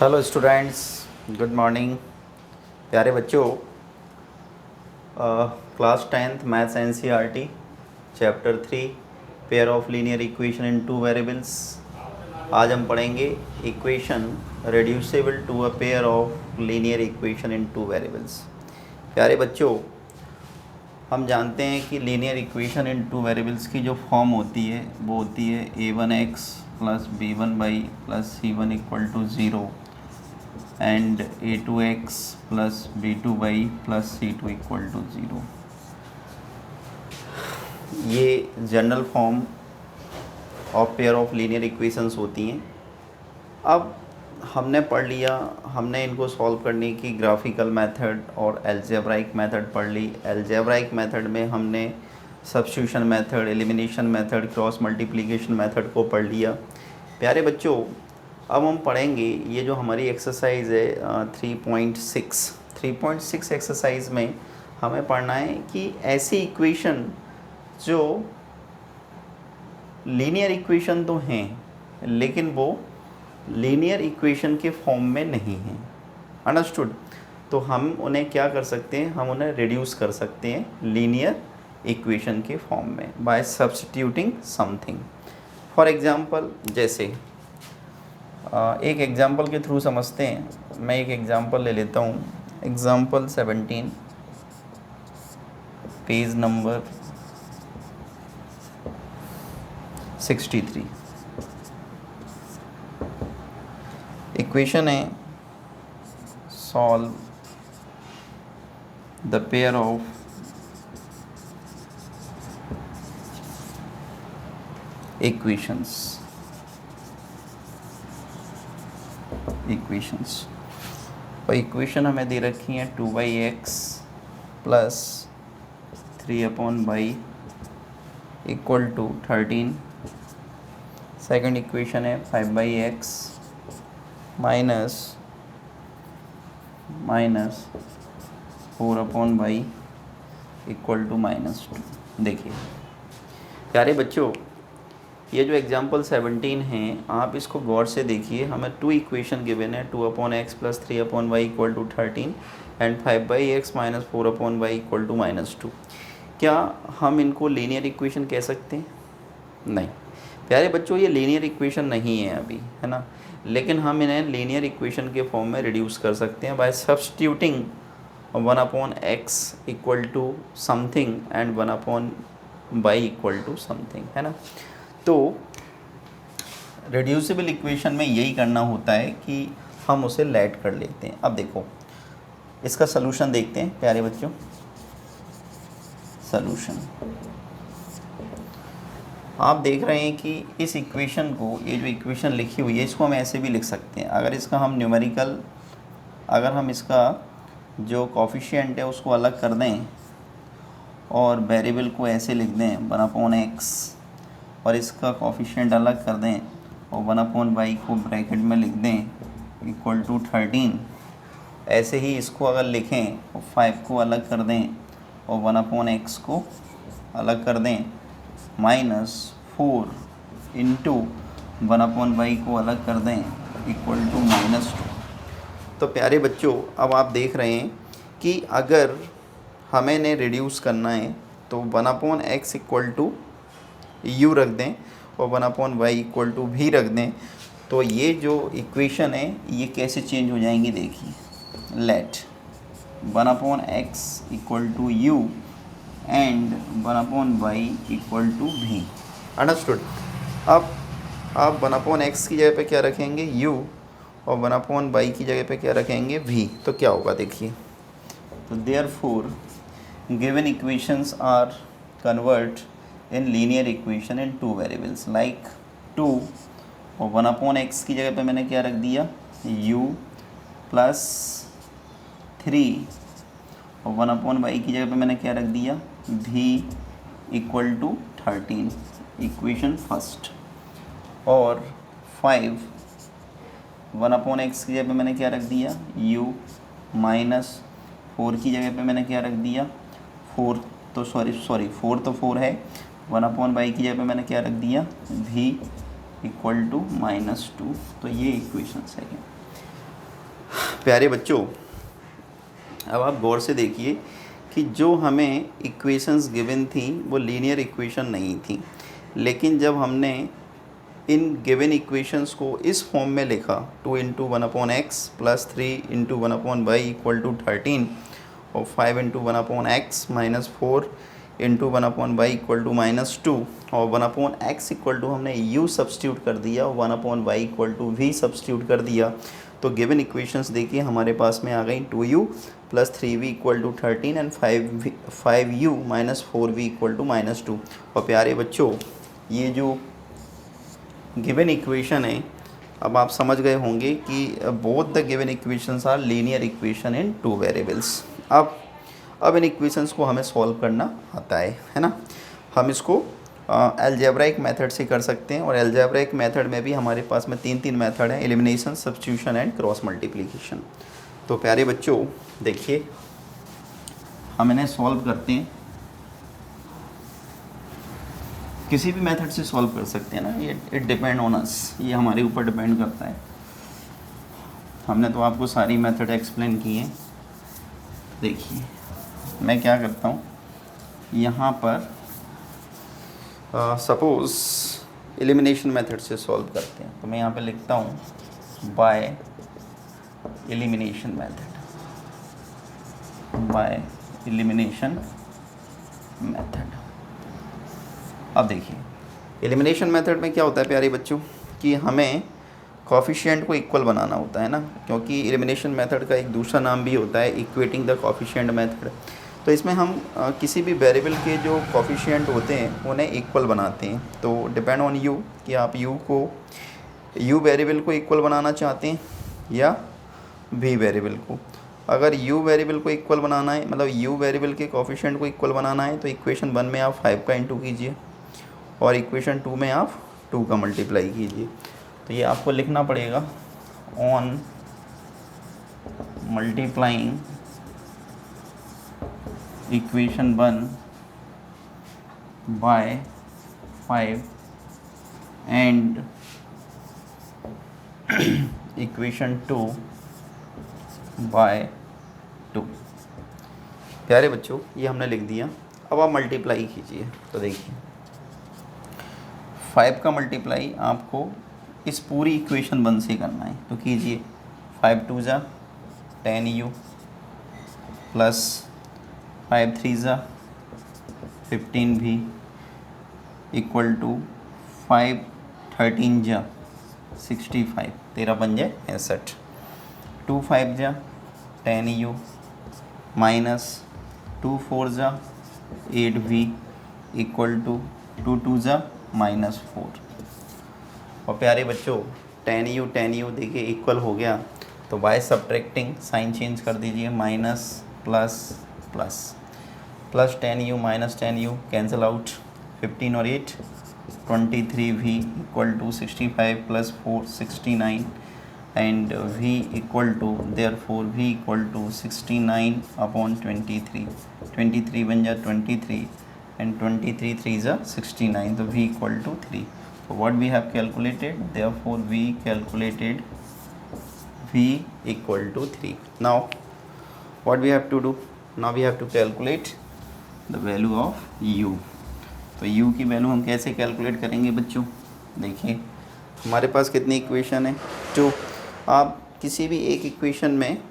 Hello students, good morning. प्यारे बच्चों, class 10th maths NCERT chapter 3 pair of linear equation in two variables. आज हम पढ़ेंगे equation reducible to a pair of linear equation in two variables. प्यारे बच्चों, हम जानते हैं कि linear equation in two variables की जो फॉर्म होती है वो होती है a1x plus b1y plus c1 equal to 0 and a2x plus b2y plus c2 equal to 0। ये general form of pair of linear equations होती हैं। अब हमने पढ़ लिया, हमने इनको सॉल्व करने की ग्राफिकल मेथड और अलजेब्राइक मेथड पढ़ ली। अलजेब्राइक मेथड में हमने substitution method, elimination method, cross multiplication method को पढ़ लिया। प्यारे बच्चों, अब हम पढ़ेंगे ये जो हमारी एक्सरसाइज है 3.6 एक्सरसाइज में हमें पढ़ना है कि ऐसी इक्वेशन जो लीनियर इक्वेशन तो हैं लेकिन वो लीनियर इक्वेशन के फॉर्म में नहीं हैं। अंडरस्टूड? तो हम उन्हें क्या कर सकते हैं, हम उन्हें रिड्यूस कर सकते हैं लीनियर इक्वेशन के फॉर्म में bye substituting something. For example, जैसे एक एग्जांपल के थ्रू समझते हैं। मैं एक एग्जांपल ले लेता हूँ, एग्जांपल 17, पेज नंबर 63। इक्वेशन है solve the pair of equations और इक्वेशन हमें दे रखी है 2x plus 3/y equal to 13। Second equation है 5x minus 4/y equal to -2। देखिए प्यारे बच्चों, ये जो एग्जाम्पल 17 हैं, आप इसको गौर से देखिए। हमें 2 इक्वेशन गिवन है, 2/x plus 3/y equal to 13 and 5/x minus 4/y equal to -2। क्या हम इनको लीनियर इक्वेशन कह सकते हैं? नहीं प्यारे बच्चों, ये लीनियर इक्वेशन नहीं है अभी, है ना। लेकिन हम इन्हें लीनियर इक्वेशन के फॉर्म में रिड्यूस कर सकते हैं by substituting 1/x equal to something and 1/y equal to something, है ना। तो रिड्यूसिबल इक्वेशन में यही करना होता है कि हम उसे लेट कर लेते हैं। अब देखो, इसका सलूशन देखते हैं प्यारे बच्चों। सलूशन आप देख रहे हैं कि इस इक्वेशन को, ये जो इक्वेशन लिखी हुई है, इसको हम ऐसे भी लिख सकते हैं। अगर इसका हम न्यूमेरिकल, अगर हम इसका जो कोफिशिएंट है उसको अलग कर दें और वेरिएबल को ऐसे लिख दें 1/x और इसका कोफिशिएंट अलग कर दें और 1/y को ब्रैकेट में लिख दें इक्वल टू 13। ऐसे ही इसको अगर लिखें और 5 को अलग कर दें और 1/x को अलग कर दें -4 इंटू 1/y को अलग कर दें इक्वल टू -2। तो प्यारे बच्चों, अब आप देख रहे हैं कि अगर हमें इन्हें रिड्यूस करना है तो 1/x इक्वल टू u रख दें और 1/y इक्वल टू v रख दें, तो ये जो इक्वेशन है ये कैसे चेंज हो जाएंगी। देखिए, let 1/x equal to u and 1/y equal to v। Understood? अब आप 1/x की जगह पे क्या रखेंगे, u, और 1/y की जगह पे क्या रखेंगे, v। तो क्या होगा देखिए, तो therefore given equations are convert in linear equation in two variables like 2 और 1/x की जगह पे मैंने क्या रख दिया, u प्लस 3 और 1/y की जगह पे मैंने क्या रख दिया, v equal to 13, equation first. और 5 1/x की जगह पे मैंने क्या रख दिया, u माइनस 4 की जगह पे मैंने क्या रख दिया, 4 तो 4 है, 1/y की जगह पे मैंने क्या रख दिया, v इक्वल टू -2। तो ये इक्वेशन है। प्यारे बच्चों, अब आप गौर से देखिए कि जो हमें इक्वेशंस गिवन थी वो लीनियर इक्वेशन नहीं थी, लेकिन जब हमने इन गिवन इक्वेशंस को इस फॉर्म में लिखा 2 into 1/x plus 3 into 1/y equal to 13 और 5 into 1/x minus 4 into 1/y equal to -2 और 1/x इक्वल टू हमने u सब्सटीट्यूट कर दिया और 1/y equal to v substitute कर दिया, तो गिवन इक्वेशंस देखिए हमारे पास में आ गई 2u plus 3v equal to 13 and 5u minus 4v equal to -2। और प्यारे बच्चों, ये जो गिवन इक्वेशन है, अब आप समझ गए होंगे कि both the given equations are linear equation in 2 variables. अब इन इक्वेशंस को हमें सॉल्व करना आता है ना। हम इसको अलजेब्राइक मेथड से कर सकते हैं, और अलजेब्राइक मेथड में भी हमारे पास में 3 मेथड हैं, elimination, substitution and cross multiplication. तो प्यारे बच्चों देखिए, हम इन्हें सॉल्व करते हैं, किसी भी मेथड से सॉल्व कर सकते हैं ना, ये इट डिपेंड ऑन अस, ये हमारे ऊपर डिपेंड करता है। हमने तो आपको सारी मेथड एक्सप्लेन की है। देखिए मैं क्या करता हूँ, यहाँ पर सपोज़ एलिमिनेशन मेथड से सॉल्व करते हैं, तो मैं यहाँ पे लिखता हूँ by elimination method, by elimination method. अब देखिए एलिमिनेशन मेथड में क्या होता है प्यारे बच्चों कि हमें कॉफिशिएंट को इक्वल बनाना होता है ना, क्योंकि एलिमिनेशन मेथड का एक दूसरा नाम भी होता है इक्वेटिंग द कॉफिशिएंट मेथड। तो इसमें हम किसी भी वेरिएबल के जो कॉफिशिएंट होते हैं उन्हें इक्वल बनाते हैं। तो डिपेंड ऑन यू कि आप यू वेरिएबल को इक्वल बनाना चाहते हैं या वी वेरिएबल को। अगर यू वेरिएबल को इक्वल बनाना है, मतलब यू वेरिएबल के कॉफिशिएंट को इक्वल बनाना है, तो इक्वेशन 1 में आप 5 का इंटू कीजिए और इक्वेशन 2 में आप 2 का मल्टीप्लाई कीजिए। तो ये आपको लिखना पड़ेगा on multiplying equation 1 by 5 and equation 2 by 2। प्यारे बच्चों ये हमने लिख दिया। अब आप मल्टीप्लाई कीजिए, तो देखिए 5 का मल्टीप्लाई आपको इस पूरी इक्वेशन 1 से करना है, तो कीजिए 5 2 जा 10u प्लस 5 3 जा 15v इक्वल टू 5 13 जा 65, 13 बन जाए 65, 2 5 जा 10u माइनस 2 4 जा 8v इक्वल टू 2 2 जा -4। और प्यारे बच्चों 10u देखिए इक्वल हो गया, तो बाय सब्ट्रैक्टिंग साइन चेंज कर दीजिए, minus plus plus plus 10u minus 10u cancel out, 15 और 8 23v equal to 65 plus 4 69 and v equal to therefore v equal to 69 upon 23, 23 बन जा 23 and 23 3s are 69, so v equal to 3. So what we have calculated, therefore we calculated v equal to 3. Now what we have to do, now we have to calculate the value of u. तो u की value हम कैसे calculate करेंगे बच्चों? देखिए हमारे पास कितनी equation है, जो आप किसी भी एक इक्वेशन में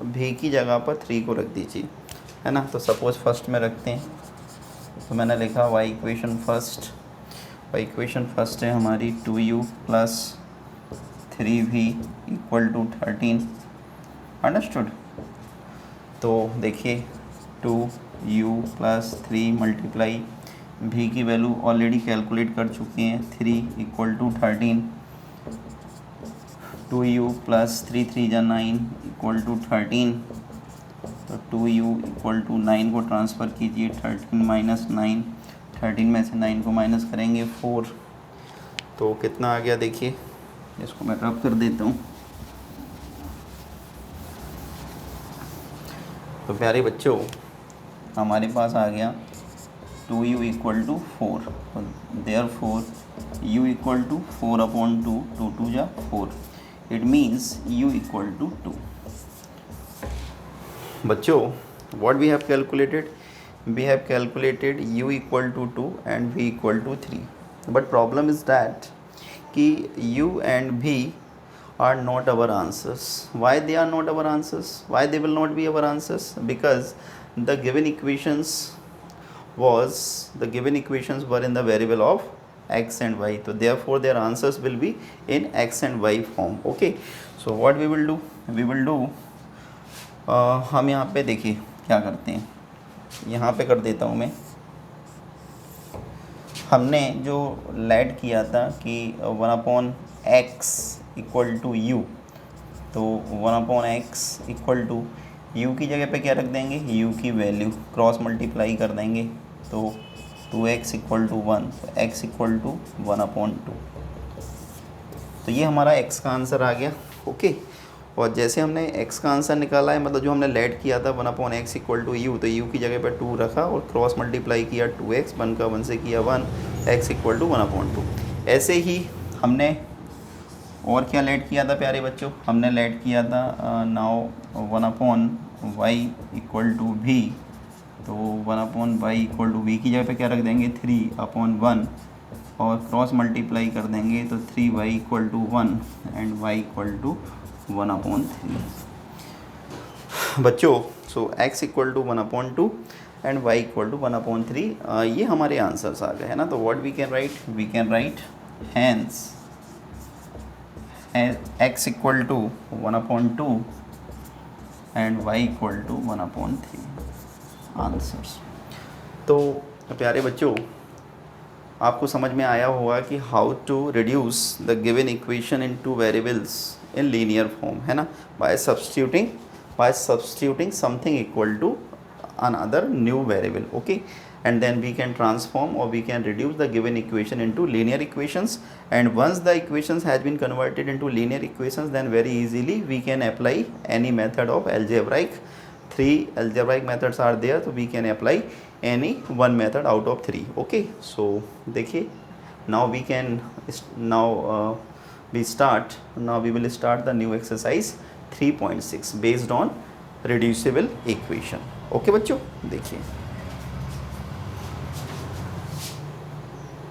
v की जगह पर 3 को रख दीजिए, है ना। तो सपोज़ फर्स्ट में रखते हैं, तो मैंने लिखा y इक्वेशन फर्स्ट है हमारी 2u plus 3v equal to 13, understood. तो देखिए 2u प्लस 3 मल्टीप्लाई v की वैल्यू ऑलरेडी कैलकुलेट कर चुके हैं, 3 इक्वल टू 13, 2u प्लस 3 3 जा 9 इक्वल टू 13, तो 2u इक्वल टू 9 को ट्रांसफ़र कीजिए, 13 माइनस 9, 13 में से 9 को माइनस करेंगे 4, तो कितना आ गया देखिए, इसको मैं रब कर देता हूँ। तो प्यारे बच्चों हमारे पास आ गया 2u equal to 4, therefore u equal to 4 upon 2, 2 2 जा 4, it means u equal to 2। बच्चों what we have calculated, we have calculated u equal to 2 and v equal to 3, but problem is that कि u and v are not our answers. Why they are not our answers? Why they will not be our answers? Because the given equations were in the variable of x and y, so therefore their answers will be in x and y form. Okay, so what we will do, हम यहाँ पे देखिए क्या करते हैं, यहाँ पे कर देता हूँ मैं। हमने जो लेट किया था कि 1/x इक्वल टू यू, तो 1/x इक्वल टू यू की जगह पे क्या रख देंगे, u की वैल्यू क्रॉस मल्टीप्लाई कर देंगे, तो 2x इक्वल टू 1, तो x इक्वल टू 1/2। तो ये हमारा x का आंसर आ गया। ओके, और जैसे हमने x का आंसर निकाला है, मतलब जो हमने लेट किया था 1/x इक्वल टू यू, तो u की जगह पर 2 रखा और क्रॉस मल्टीप्लाई किया 2x, 1 का 1 से किया 1, x इक्वल टू 1/2। ऐसे ही हमने और क्या लेट किया था प्यारे बच्चों, हमने लेट किया था now 1/y equal to v, तो 1/y इक्वल टू v की जगह पे क्या रख देंगे 3/1 और क्रॉस मल्टीप्लाई कर देंगे, तो 3y equal to 1 and y equal to 1/3 बच्चों। So x equal to 1/2 and y equal to 1/3, ये हमारे आंसर्स आ गए हैं ना। तो what we can write hence x equal to 1/2 and y equal to 1/3 answers. तो प्यारे बच्चों, आपको समझ में आया होगा कि how to reduce the given equation in two variables in linear form, है ना, bye substituting something equal to another new variable. Okay, and then we can transform or we can reduce the given equation into linear equations, and once the equations has been converted into linear equations, then very easily we can apply any method of algebraic. 3 algebraic methods are there, so we can apply any one method out of 3. Okay, so देखिए, now we can we will start the new exercise 3.6 based on reducible equation. Okay बच्चों, देखिए